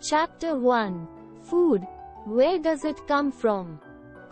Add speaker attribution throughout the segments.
Speaker 1: Chapter 1. Food. Where does it come from?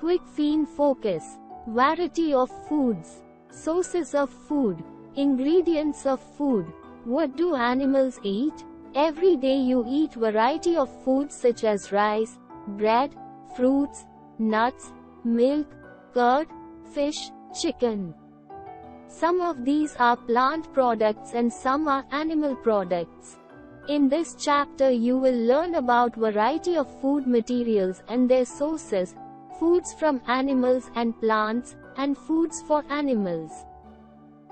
Speaker 1: Quick feed focus. Variety of foods. Sources of food. Ingredients of food. What do animals eat? Every day you eat variety of foods such as rice, bread, fruits, nuts, milk, curd, fish, chicken. Some of these are plant products and some are animal products. In this chapter you will learn about variety of food materials and their sources, foods from animals and plants, and foods for animals.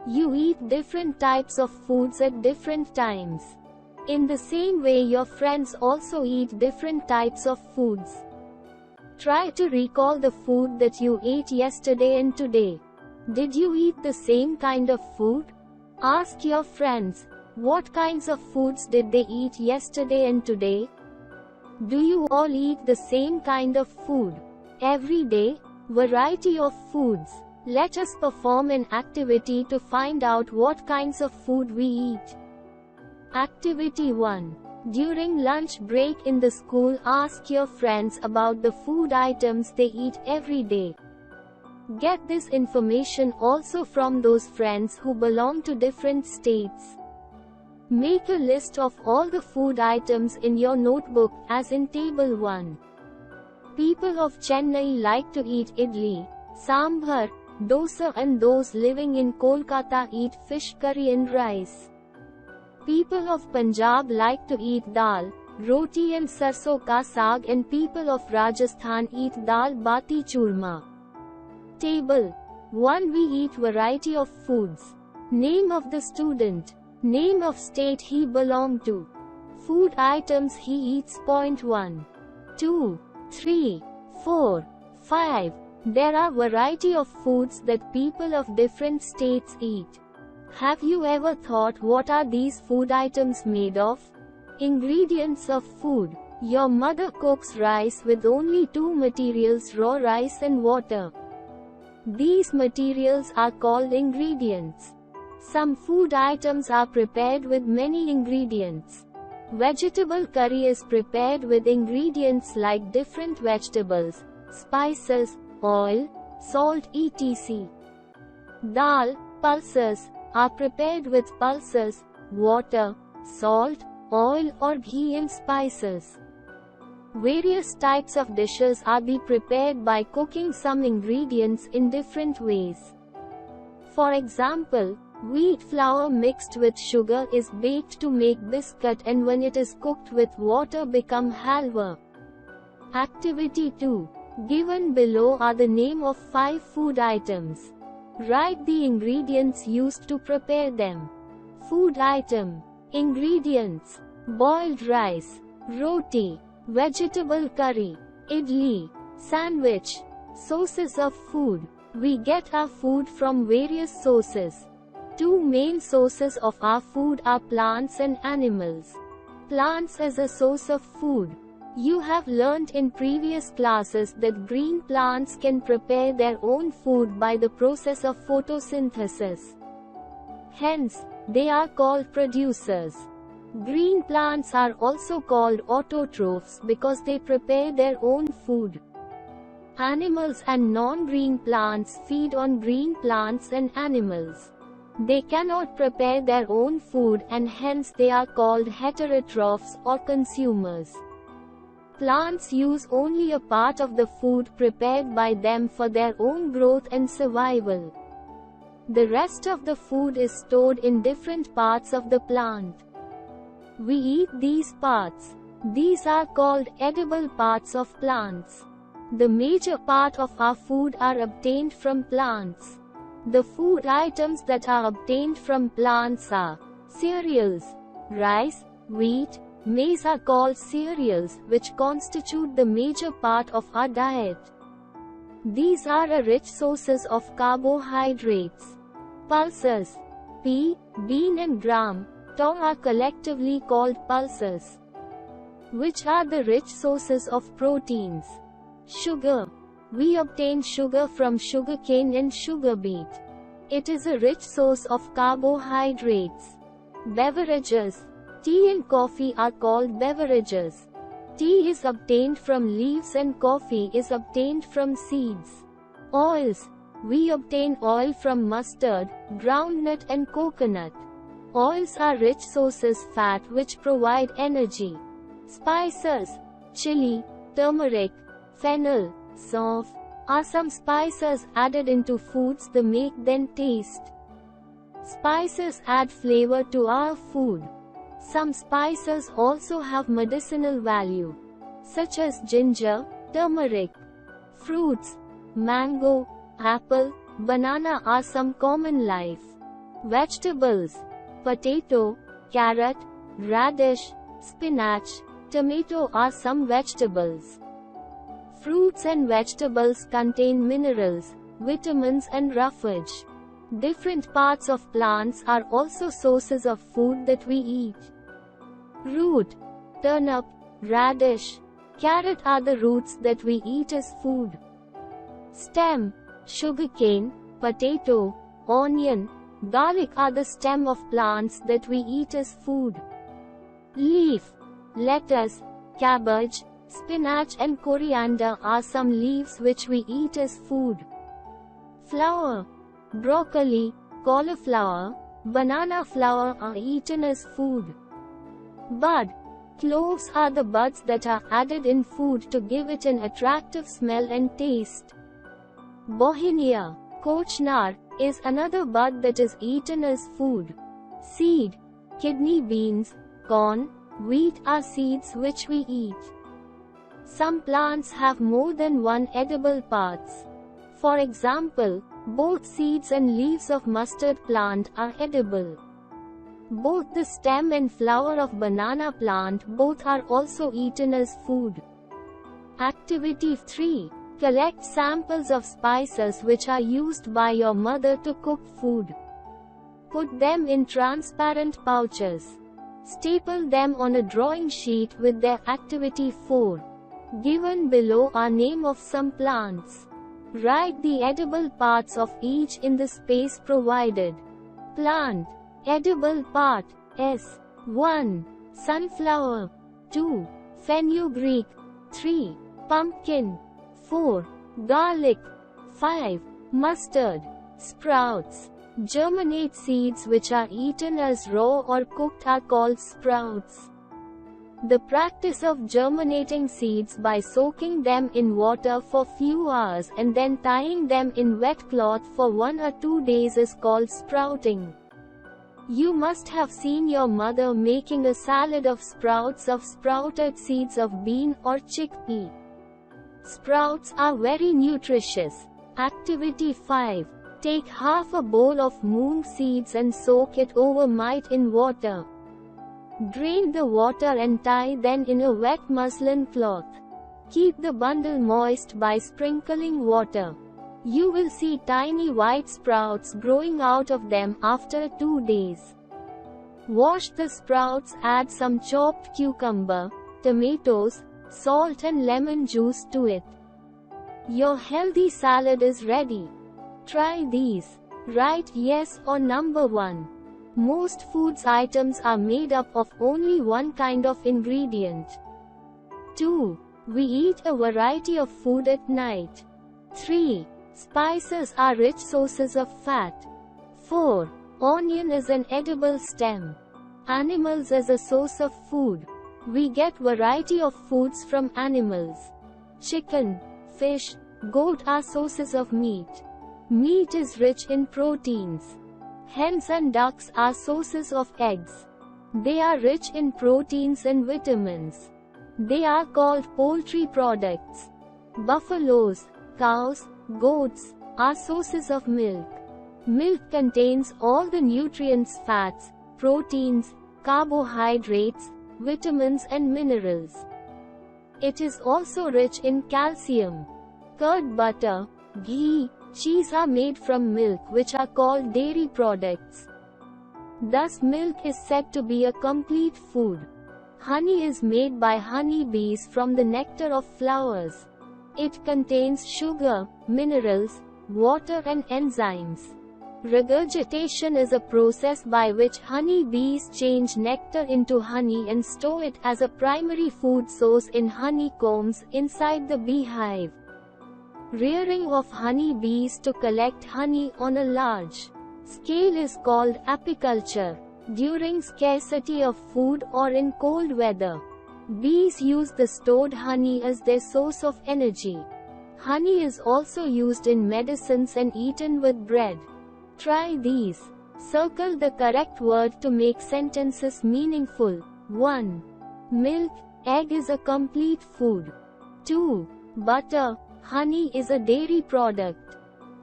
Speaker 1: You eat different types of foods at different times. In the same way your friends also eat different types of foods. Try to recall the food that you ate yesterday and today. Did you eat the same kind of food? Ask your friends, what kinds of foods did they eat yesterday and today? Do you all eat the same kind of food? Every day, variety of foods. Let us perform an activity to find out what kinds of food we eat. Activity 1. During lunch break in the school, ask your friends about the food items they eat every day. Get this information also from those friends who belong to different states. Make a list of all the food items in your notebook, as in Table 1. People of Chennai like to eat idli, sambar, dosa, and those living in Kolkata eat fish curry and rice. People of Punjab like to eat dal, roti and sarson ka saag, and people of Rajasthan eat dal bati churma. Table 1. We eat variety of foods. Name of the student. Name of state he belonged to. Food items he eats. Point 1, 2, 3, 4, 5. There are variety of foods that people of different states eat. Have you ever thought what are these food items made of? Ingredients of food. Your mother cooks rice with only two materials, raw rice and water. These materials are called ingredients. Some food items are prepared with many ingredients. Vegetable curry is prepared with ingredients like different vegetables, spices, oil, salt etc. Dal, pulses, are prepared with pulses, water, salt, oil or ghee and spices. Various types of dishes are prepared by cooking some ingredients in different ways. For example, wheat flour mixed with sugar is baked to make biscuit, and when it is cooked with water become halwa. Activity 2. Given below are the name of 5 food items. Write the ingredients used to prepare them. Food item. Ingredients: boiled rice, roti, vegetable curry, idli, sandwich. Sources of food. We get our food from various sources. Two main sources of our food are plants and animals. Plants as a source of food. You have learnt in previous classes that green plants can prepare their own food by the process of photosynthesis. Hence, they are called producers. Green plants are also called autotrophs because they prepare their own food. Animals and non-green plants feed on green plants and animals. They cannot prepare their own food and hence they are called heterotrophs or consumers. Plants use only a part of the food prepared by them for their own growth and survival. The rest of the food is stored in different parts of the plant. We eat these parts. These are called edible parts of plants. The major part of our food are obtained from plants. The food items that are obtained from plants are cereals. Rice, wheat, maize are called cereals, which constitute the major part of our diet. These are a rich sources of carbohydrates. Pulses. Pea, bean and gram, tow are collectively called pulses, which are the rich sources of proteins. Sugar. We obtain sugar from sugarcane and sugar beet. It is a rich source of carbohydrates. Beverages. Tea and coffee are called beverages. Tea is obtained from leaves and coffee is obtained from seeds. Oils. We obtain oil from mustard, groundnut and coconut. Oils are rich sources of fat which provide energy. Spices. Chili, turmeric, fennel, sauf are some spices added into foods that make them taste. Spices add flavor to our food. Some spices also have medicinal value, such as ginger, turmeric. Fruits. Mango, apple, banana are some common life. Vegetables. Potato, carrot, radish, spinach, tomato are some vegetables. Fruits and vegetables contain minerals, vitamins and roughage. Different parts of plants are also sources of food that we eat. Root. Turnip, radish, carrot are the roots that we eat as food. Stem. Sugarcane, potato, onion, garlic are the stem of plants that we eat as food. Leaf. Lettuce, cabbage, spinach and coriander are some leaves which we eat as food. Flower. Broccoli, cauliflower, banana flower are eaten as food. Bud. Cloves are the buds that are added in food to give it an attractive smell and taste. Bauhinia, kochnar, is another bud that is eaten as food. Seed. Kidney beans, corn, wheat are seeds which we eat. Some plants have more than one edible parts. For example, both seeds and leaves of mustard plant are edible. Both the stem and flower of banana plant both are also eaten as food. Activity 3. Collect samples of spices which are used by your mother to cook food. Put them in transparent pouches. Staple them on a drawing sheet with their activity 4. Given below are name of some plants. Write the edible parts of each in the space provided. Plant. Edible part. S. 1. Sunflower. 2. Fenugreek. 3. Pumpkin. 4. Garlic. 5. Mustard. Sprouts. Germinate seeds which are eaten as raw or cooked are called sprouts. The practice of germinating seeds by soaking them in water for few hours and then tying them in wet cloth for 1 or 2 days is called sprouting. You must have seen your mother making a salad of sprouts of sprouted seeds of bean or chickpea. Sprouts are very nutritious. Activity 5. Take half a bowl of moong seeds and soak it overnight in water. Drain the water and tie them in a wet muslin cloth. Keep the bundle moist by sprinkling water. You will see tiny white sprouts growing out of them after 2 days. Wash the sprouts, add some chopped cucumber, tomatoes, salt and lemon juice to it. Your healthy salad is ready. Try these. Write yes or number 1. Most foods items are made up of only one kind of ingredient. 2. We eat a variety of food at night. 3. Spices are rich sources of fat. 4. Onion is an edible stem. Animals as a source of food. We get variety of foods from animals. Chicken, fish, goat are sources of meat. Meat is rich in proteins. Hens and ducks are sources of eggs. They are rich in proteins and vitamins. They are called poultry products. Buffaloes, cows, goats are sources of milk. Milk contains all the nutrients, fats, proteins, carbohydrates, vitamins and minerals. It is also rich in calcium. Curd, butter, ghee, cheese are made from milk which are called dairy products. Thus milk is said to be a complete food. Honey is made by honey bees from the nectar of flowers. It contains sugar, minerals, water and enzymes. Regurgitation is a process by which honey bees change nectar into honey and store it as a primary food source in honeycombs inside the beehive. Rearing of honey bees to collect honey on a large scale is called apiculture. During scarcity of food or in cold weather, bees use the stored honey as their source of energy. Honey is also used in medicines and eaten with bread. Try these. Circle the correct word to make sentences meaningful. 1. Milk, egg is a complete food. 2. Butter, honey is a dairy product.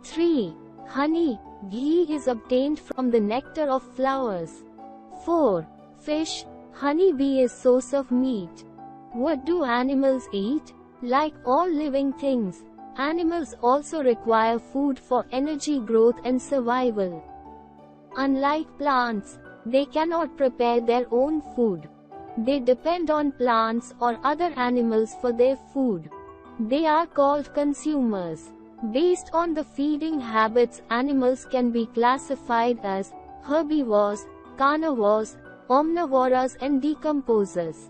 Speaker 1: 3. Honey, ghee is obtained from the nectar of flowers. 4. Fish, honey bee is source of meat. What do animals eat? Like all living things, animals also require food for energy growth and survival. Unlike plants, they cannot prepare their own food. They depend on plants or other animals for their food. They are called consumers. Based on the feeding habits, animals can be classified as herbivores, carnivores, omnivores and decomposers.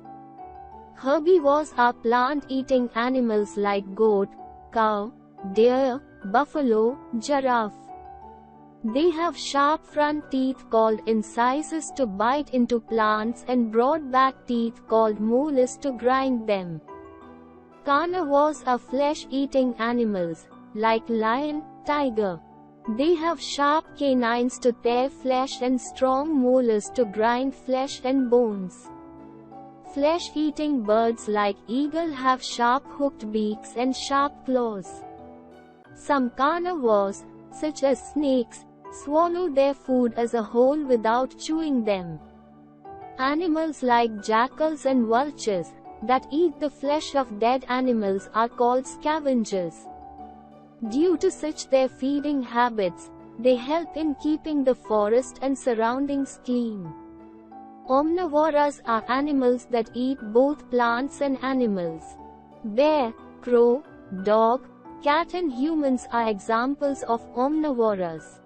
Speaker 1: Herbivores are plant-eating animals like goat, cow, deer, buffalo, giraffe. They have sharp front teeth called incisors to bite into plants and broad back teeth called molars to grind them. Carnivores are flesh-eating animals, like lion, tiger. They have sharp canines to tear flesh and strong molars to grind flesh and bones. Flesh-eating birds like eagle have sharp hooked beaks and sharp claws. Some carnivores, such as snakes, swallow their food as a whole without chewing them. Animals like jackals and vultures, that eat the flesh of dead animals are called scavengers. Due to such their feeding habits, they help in keeping the forest and surroundings clean. Omnivores are animals that eat both plants and animals. Bear, crow, dog, cat and humans are examples of omnivores.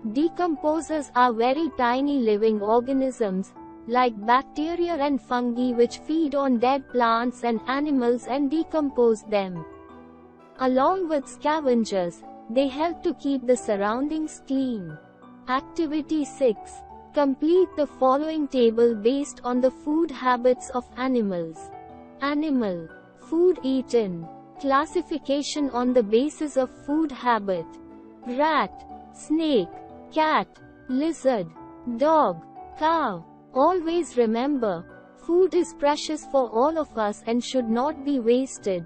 Speaker 1: Decomposers are very tiny living organisms, like bacteria and fungi which feed on dead plants and animals and decompose them. Along with scavengers, they help to keep the surroundings clean. Activity 6. Complete the following table based on the food habits of animals. Animal. Food eaten. Classification on the basis of food habit. Rat, snake, cat, lizard, dog, cow. Always remember, food is precious for all of us and should not be wasted.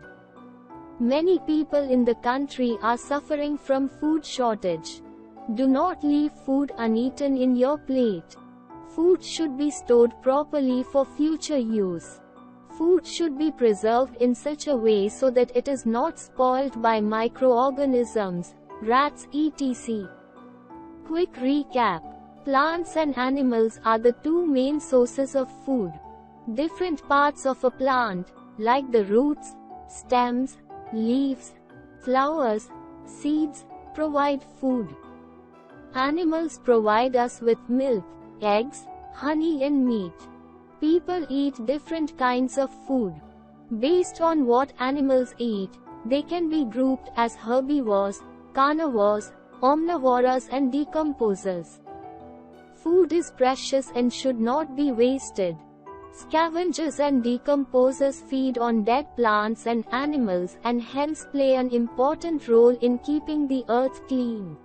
Speaker 1: Many people in the country are suffering from food shortage. Do not leave food uneaten in your plate. Food should be stored properly for future use. Food should be preserved in such a way so that it is not spoiled by microorganisms, rats etc. Quick recap. Plants and animals are the two main sources of food. Different parts of a plant, like the roots, stems, leaves, flowers, seeds, provide food. Animals provide us with milk, eggs, honey and meat. People eat different kinds of food. Based on what animals eat, they can be grouped as herbivores, carnivores, omnivores and decomposers. Food is precious and should not be wasted. Scavengers and decomposers feed on dead plants and animals and hence play an important role in keeping the earth clean.